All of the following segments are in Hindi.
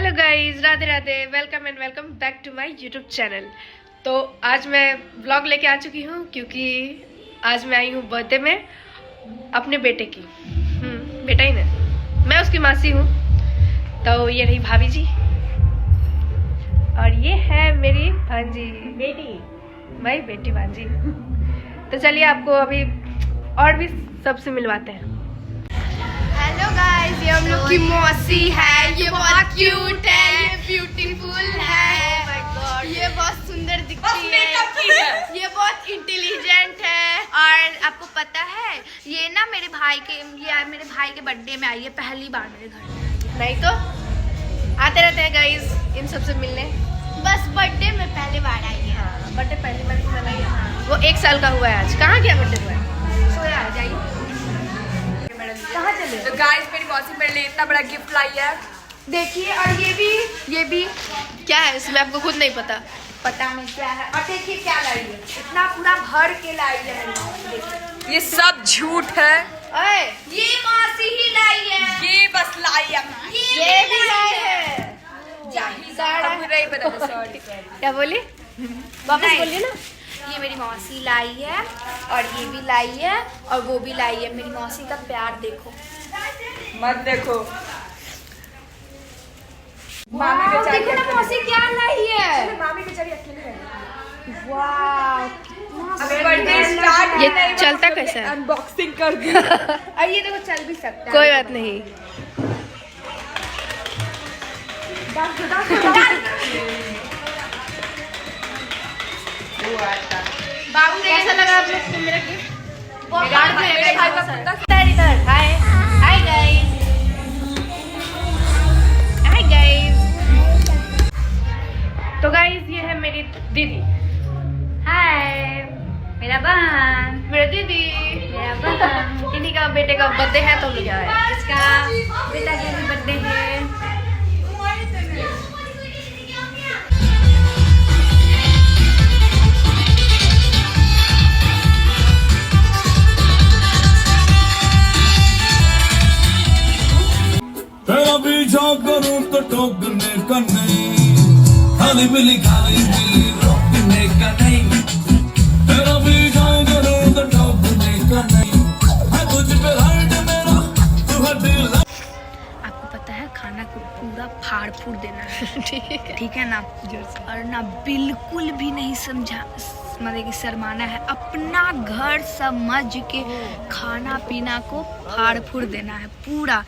Hello guys, Radhe Radhe. Welcome and welcome back to my YouTube channel. तो आज मैं व्लॉग लेके आ चुकी हूँ क्योंकि आज मैं आई हूँ बर्थडे में अपने बेटे की। बेटा ही ना, मैं उसकी मासी हूँ। तो ये रही भाभी जी और ये है मेरी भांजी, बेटी, भाई बेटी भांजी। तो चलिए आपको अभी और भी सबसे मिलवाते हैं। हेलो गाइस, ये हम लोग की मौसी है। ये बहुत क्यूट है, ये ब्यूटीफुल है। Oh my God, ये बहुत सुंदर दिखती है। ये बहुत इंटेलिजेंट है। और आपको पता है ये ना मेरे भाई के बर्थडे में आई है पहली बार मेरे घर। नहीं तो आते रहते हैं गाइस इन सबसे मिलने। बस बर्थडे में पहली बार आई है। हाँ, बर्थडे पहली बार मनाई है। वो 1 साल का हुआ है आज। कहाँ गया बर्थडे हुआ है? सोया है, जाइए। कहाँ चले? तो गाइस मेरी मौसी मेरे लिए इतना बड़ा गिफ्ट लाई है, देखिए। और ये भी क्या है इसमें, आपको खुद नहीं पता? पता नहीं क्या है। और देखिए क्या लाई है, इतना पूरा भर के लाई है मेरी मौसी। ये सब झूठ है। ओए, ये मौसी ही लाई है। ये बस लाई है। ये भी लाई है। नहीं पता, सॉरी। क्या बोली? वापस नहीं। बोलिए ना। ये मेरी मौसी लाई है और ये भी लाई है और वो भी लाई है। मेरी मौसी का प्यार देखो, मत देखो। मामी बेचारी देखो ना मौसी क्या लाई है। मामी बेचारी अकेले है। वाह, अभी बर्थडे स्टार्ट ये चलता कैसा है? अनबॉक्सिंग कर दी। और ये देखो चल भी सकता है। कोई बात नहीं। बाबू कैसा लगा आप लोग को मेरा गिफ्ट? मेरे भाई का कुत्ता हाय हाय गाइस, हाय गाइस। तो गाइस ये है मेरी दीदी। हाय, मेरा बहन, मेरा दीदी, मेरा बहन। इन्हीं का बेटे का बर्थडे है तो हम लोग यहाँ आए। इसका बेटा का भी बर्थडे है। तेरा पीछा करूं तो टोकने का नहीं, खाली बिली रोकने का नहीं। तेरा पीछा करूं तो टोकने का नहीं, है तुझ पे हर्ट मेरा, तू है दिल। आपको पता है खाना को पूरा फाड़ फूड़ देना है। ठीक है ना? और ना बिल्कुल भी नहीं मतलब कि शर्माना है। अपना घर समझ के खाना पीना को फाड़ फूड़ देना है पूरा।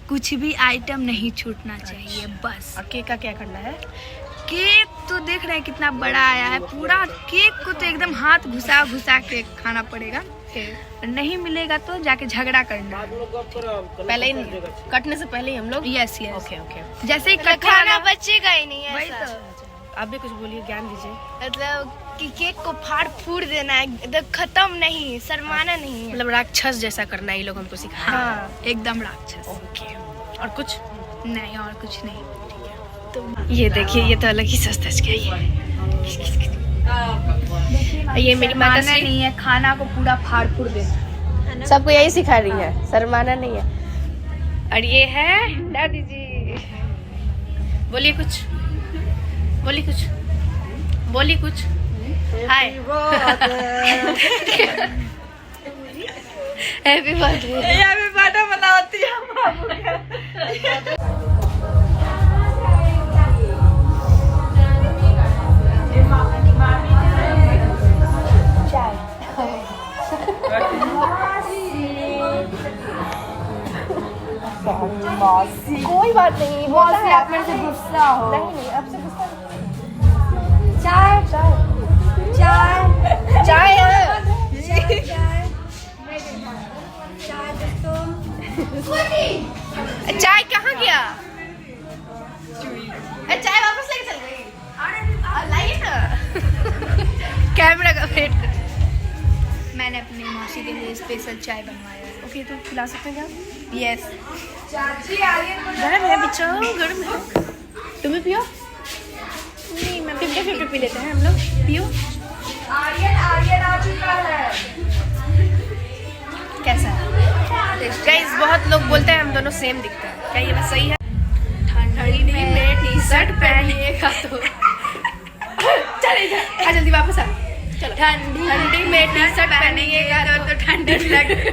कुछ भी आइटम नहीं छूटना चाहिए बस। और केक का क्या करना है? केक तो देख रहे हैं कितना बड़ा आया है। पूरा केक को तो एकदम हाथ घुसा घुसा के खाना पड़ेगा। नहीं मिलेगा तो जाके झगड़ा करना है। पहले ही कटने से पहले ही हम लोग। Yes yes. Okay okay. जैसे ही खाना बचेगा ही नहीं है। वही तो। आप भी कुछ बोलिए, ज्ञान दीजिए। मतलब कि केक को फाड़ फूड़ देना है, एकदम खत्म नहीं, शर्माना नहीं है। मतलब राक्षस जैसा करना है, ये लोग हमको सिखा रहे हैं। हाँ, एकदम राक्षस। ओके। और कुछ नहीं, और कुछ नहीं। तो ये देखिए, ये तो अलग ही सस्ता है। ये मेरी माता शर्माना नहीं है, खाना को पूरा फाड़ फूड़ देना। सबको यही सिखा रही है, शर्माना नहीं है। और ये है दादी जी। बोलिए कुछ, बोलिए कुछ, बोलिए कुछ। हाय, हैप्पी बर्थडे मनाती है। कोई बात नहीं, मौसी आप मेरे से गुस्सा हो। नहीं आपसे गुस्सा। चाय चाय चाय चाय है। चाय कहाँ गया? चाय वापस लेके चल गई। लाइए ना। कैमरा का वेट कर। मैंने अपनी मौसी के लिए स्पेशल चाय बनवाया है। ओके, तो खिला सकते हैं क्या? यस। गरम है बिच्छू, गरम है। तुम भी पियो। नहीं, मैं 50-50 पी लेते हैं हम लोग। पियो। कैसा है गाइस? बहुत लोग बोलते हैं हम दोनों सेम दिखते हैं। क्या ये बात सही है? ठंडी में लगेगा तो चल इधर आ, जल्दी वापस आ। चलो ठंडी में टी शर्ट पहनेगा तो ठंडी लगेगा,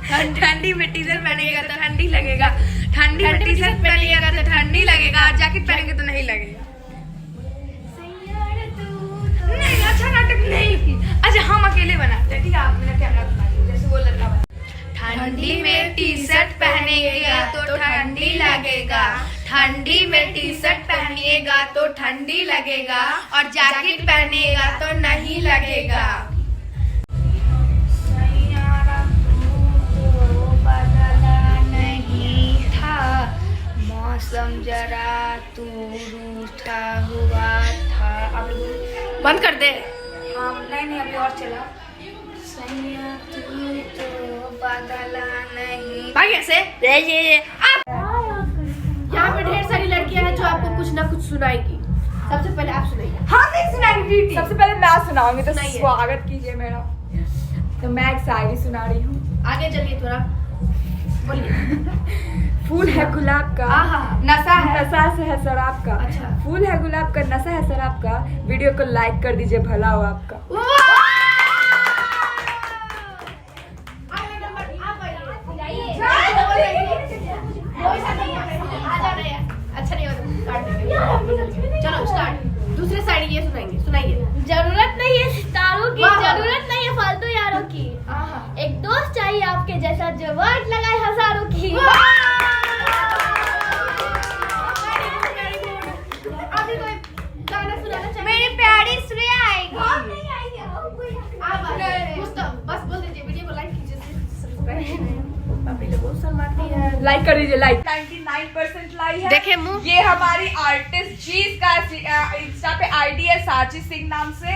ठंडी में टी शर्ट पहनेगा तो ठंडी लगेगा, ठंडी में टी शर्ट पहनेगा तो ठंडी लगेगा, जैकेट पहनेंगे तो नहीं लगेगा। नहीं अच्छा नाटक नहीं, अच्छा हम अकेले बनाते हैं, ठीक है आप मेरा कैमरा बना लीजिए जैसे वो लड़का बना। ठंडी में टी शर्ट पहनेगा तो ठंडी लगेगा, ठंडी में टी शर्ट पहनिएगा तो ठंडी लगेगा, और जैकेट पहनिएगा तो नहीं लगेगा। बदला नहीं था मौसम, जरा तू रूठा हुआ था। आप लोग बंद कर दे। नहीं अभी और चला। बदला नहीं भाई ऐसे आप यहाँ पे ढेर सारी लड़कियां हैं जो आपको कुछ ना कुछ सुनाएगी। सबसे पहले आप सुनाइए। हाँ नहीं सुनाएंगी, सबसे पहले मैं सुनाऊंगी, तो सुनाइए। स्वागत कीजिए मेरा। तो मैं एक शायरी सुना रही हूँ। आगे चलिए थोड़ा बोलिए। फूल है गुलाब का, नशा है, नशा से है शराब का। अच्छा। फूल है गुलाब का, नशा है शराब का। वीडियो को लाइक कर दीजिए, भला हो आपका। अच्छा नहीं चलो स्टार्ट। दूसरे साइड ये सुनाइए। जरूरत नहीं है सितारों की, जरूरत नहीं है फालतू यारों की, एक दोस्त चाहिए आपके जैसा जो वर्ड लगाए हजारों की। अभी कोई गाना सुनाना चाहिए। मेरी प्यारी श्रेया आएगी। बस बोल दीजिए। वीडियो को लाइक कीजिए, सब्सक्राइब। पापी लोग बहुत शर्माती है। लाइक कर दीजिए, लाइक 99% लाई है। देखे मुंह। ये हमारी आर्टिस्ट जी का इंस्टा पे आईडी है साची सिंह नाम से।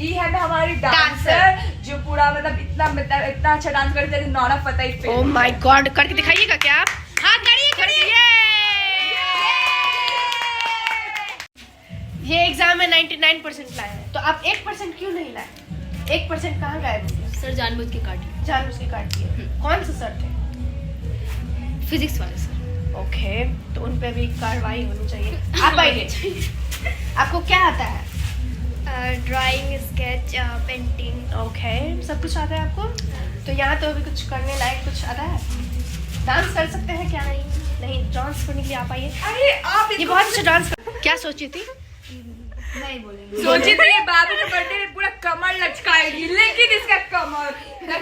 ये है हमारी डांसर जो पूरा मतलब इतना अच्छा डांस करती है, नौरा फतेही पे। ओह माय गॉड, करके दिखाइएगा क्या आप? हाँ करिए। ये एग्जाम में 99% लाए हैं, तो आप 1% क्यों नहीं लाए? 1% कहाँ गायब हो गया? सर जानबूझ के काटी, जानबूझ के काट दिए। कौन सा सर थे? फिजिक्स वाले सर। ओके, तो उन पे भी कार्रवाई होनी चाहिए। आप आइए। आपको क्या आता है? Drawing, sketch, painting. ओके, सब कुछ आता है आपको? तो यहाँ तो अभी कुछ करने लायक कुछ आता है? डांस कर सकते हैं क्या? नहीं डांस करने के लिए आप आइए। अरे आप ये बहुत अच्छा डांस क्या सोची थी? नहीं बोलेंगे। सोची थी ये बाबू के बर्थडे में पूरा कमर लचकाएगी, लेकिन इसका कमर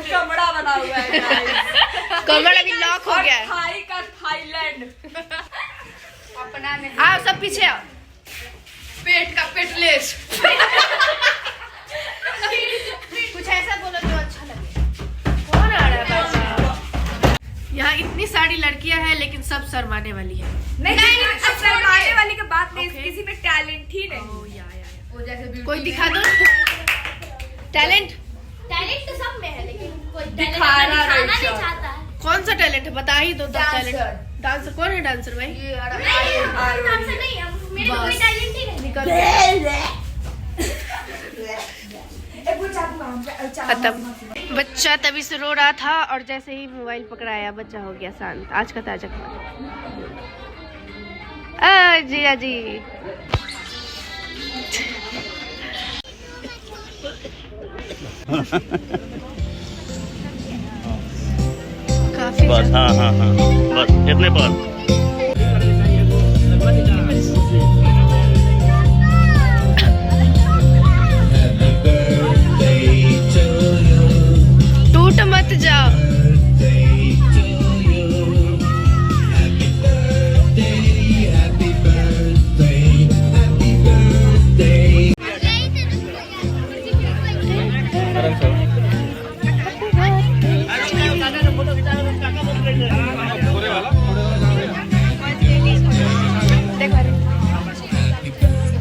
चमड़ा बना हुआ है guys। कमर अभी लॉक हो गया है। थाई का थाईलैंड अपना नहीं। आओ सब पीछे आओ। पेट का पेटलेस। कुछ ऐसा बोलो जो अच्छा लगे। कौन आ रहा है भाई साहब? यहाँ इतनी सारी लड़कियां हैं लेकिन सब शर्माने वाली है। नहीं शर्माने वाली की बात नहीं, Okay. किसी में टैलेंट ही नहीं। वो जैसे कोई दिखा दो टैलेंट। टैलेंट तो सब में है, लेकिन कोई दिखाना दिखाना नहीं नहीं चाहता है। कौन सा टैलेंट है? बता ही दो। Dancer. टैलेंट डांसर कौन है? डांसर भाई नहीं डांसर नहीं है, मेरे को कोई टैलेंट ही नहीं। निकल खत्म। बच्चा तभी से रो रहा था और जैसे ही मोबाइल पकड़ाया बच्चा हो गया शांत। आज का ताजा खबर। जी जी काफी बस हाँ बस इतने पर। टूट मत जाओ।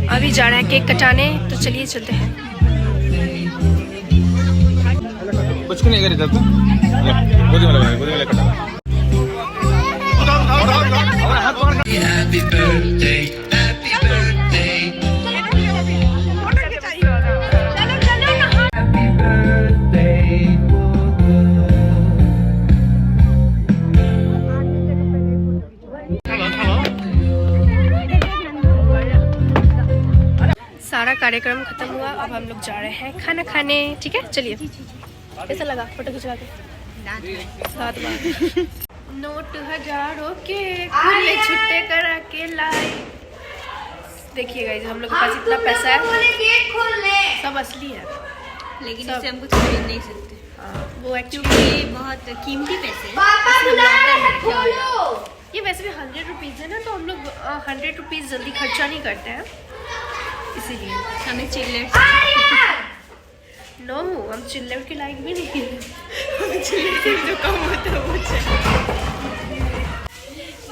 अभी जा रहा है केक कटाने, तो चलिए चलते हैं। कुछ नहीं करी जाता गोदी में लगा, गोदी में लेकर Happy birthday, happy birthday, happy birthday. सारा कार्यक्रम खत्म हुआ, अब हम लोग जा रहे हैं खाना खाने। ठीक है, चलिए। कैसा लगा फोटो खिंचवा के? 7 बार नोट हजारों के खुले छुट्टे करा के लाए। देखिए गाइस, हम लोग के पास इतना पैसा है, सब असली है, लेकिन इससे हम कुछ खरीद नहीं सकते वो एक्चुअली बहुत कीमती पैसे ये वैसे भी 100 रुपीज़ है ना, तो हम लोग 100 रुपीज़ जल्दी खर्चा नहीं करते हैं, इसीलिए हमें चिल्लर नो हम चिल्लर के लायक भी नहीं है। चिल्लर से जो कम होता है वो चाहिए।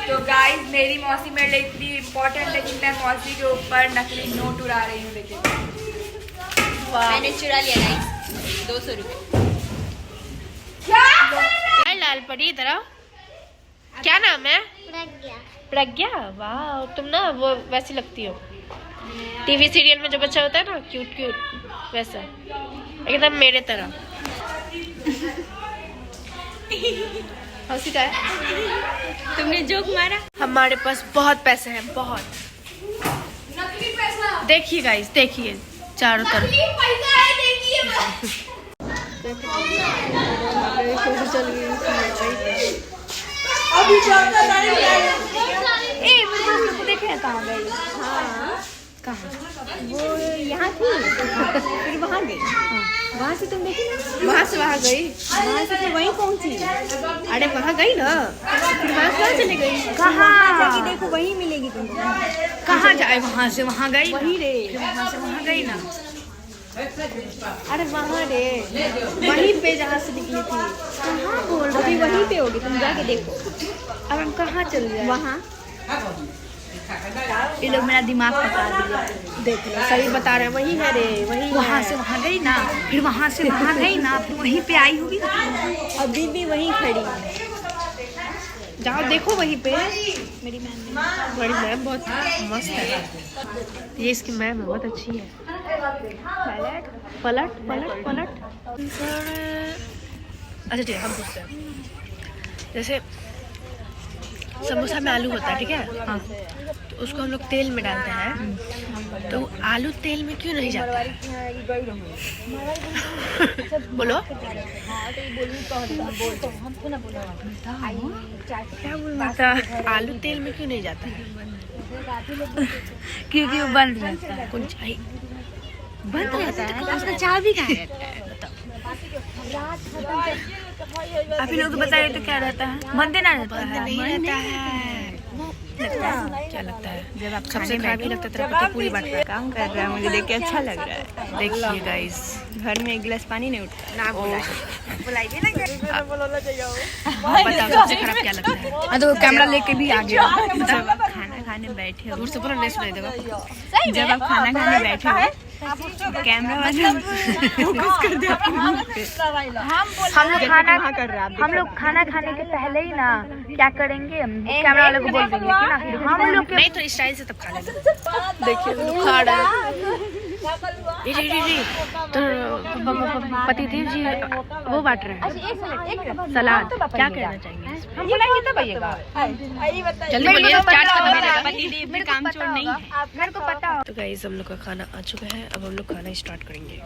तो गाइस मेरी मौसी मेरे लिए इतनी इम्पोर्टेंट है कि मैं मौसी के ऊपर नकली नोट उड़ा रही हूँ। देखिए मैंने चुरा लिया गाइस 200 रुपये। लाल परी इधर क्या नाम है? प्रज्ञा। वाह, तुम ना वो वैसी लगती हो टीवी सीरियल में जो बच्चा होता है ना, क्यूट क्यूट वैसा, एकदम मेरे तरह। हंसी का है? तुमने जोक मारा। हमारे पास बहुत पैसे हैं, बहुत। देखिए गाइस, देखिए चारों तरफ। देखे कहाँ गई? कहाँ? वो यहाँ थी फिर वहाँ गई। वहाँ से तुम देखी ना? वहाँ से वहाँ गई? वहाँ से फिर वहीं पहुँची। अरे वहाँ गई ना, फिर वहाँ कहाँ चली गई? कहाँ जाके देखो, वहीं मिलेगी तुमको। कहाँ जाए? वहाँ से वहाँ गई? वहीं रे। वहाँ से वहाँ गई ना? अरे वहाँ रे, वहीं पे जहाँ से निकली थी। कहाँ बोल रही? अभी वहीं पे होगी, तुम जाके देखो। अब हम कहाँ चल रहे हैं? वहाँ ये लोग मेरा दिमाग पका दिया। देख लो, सही बता रहे हैं, वही है रे, वही। वहाँ से वहाँ गई ना, फिर वहाँ से वहाँ गई ना, फिर वहीं पे आई होगी। अभी भी वहीं खड़ी है। जाओ देखो वहीं पे। मेरी मैम बड़ी मैम बहुत मस्त है, ये इसकी मैम है, बहुत अच्छी है। पलट पलट पलट। अच्छा ठीक है, हम पूछते हैं। जैसे समोसा में आलू होता है, ठीक है? हाँ। तो उसको हम लोग तेल में डालते हैं, तो आलू तेल में क्यों नहीं जाता है? बोलो। आलू तेल में क्यों नहीं जाता है? क्योंकि वो बंद रहता है। कौन चाहिए? बंद रहता है तो उसका चाबी कहाँ रहता है? आप ही लोग बताइए तो क्या रहता है? बंद ना रहता है। नहीं रहता है। लगता है क्या लगता है? जब आप सबसे खराब ही लगता है, तेरा पति पूरी बात में काम कर रहा है, मुझे देख के अच्छा लग रहा है। देखिए गाइस, घर में एक गिलास पानी नहीं उठता ना। बुलाइए ना, बताओ सबसे खराब क्या लगता है? तो कैमरा लेके भी आ गया। जब आप खाना खाने बैठे हो, दूर से बोलो, नहीं सुनाई देगा। जब आप खाना खाने बैठे हो, कैमरा वाला फोकस कर दे आपके मुंह पे। हम लोग खाना खाने के पहले ही ना क्या करेंगे, हम कैमरा वाले को बोल देंगे कि ना हम लोग के नहीं तो इस स्टाइल से तब खा लेंगे। देखिए लोग खा रहे हैं। तो पतिदेव जी वो बांट रहे हैं सलाद। क्या कहना चाहेंगे? हम बुलाएंगे तब आइएगा। जल्दी बोलिए, चार्ज खत्म हो जाएगा। पतिदेव भी कामचोर नहीं है। मेरे को पता। तो गाइस हम लोग का खाना आ चुका है, अब हम लोग खाना स्टार्ट करेंगे।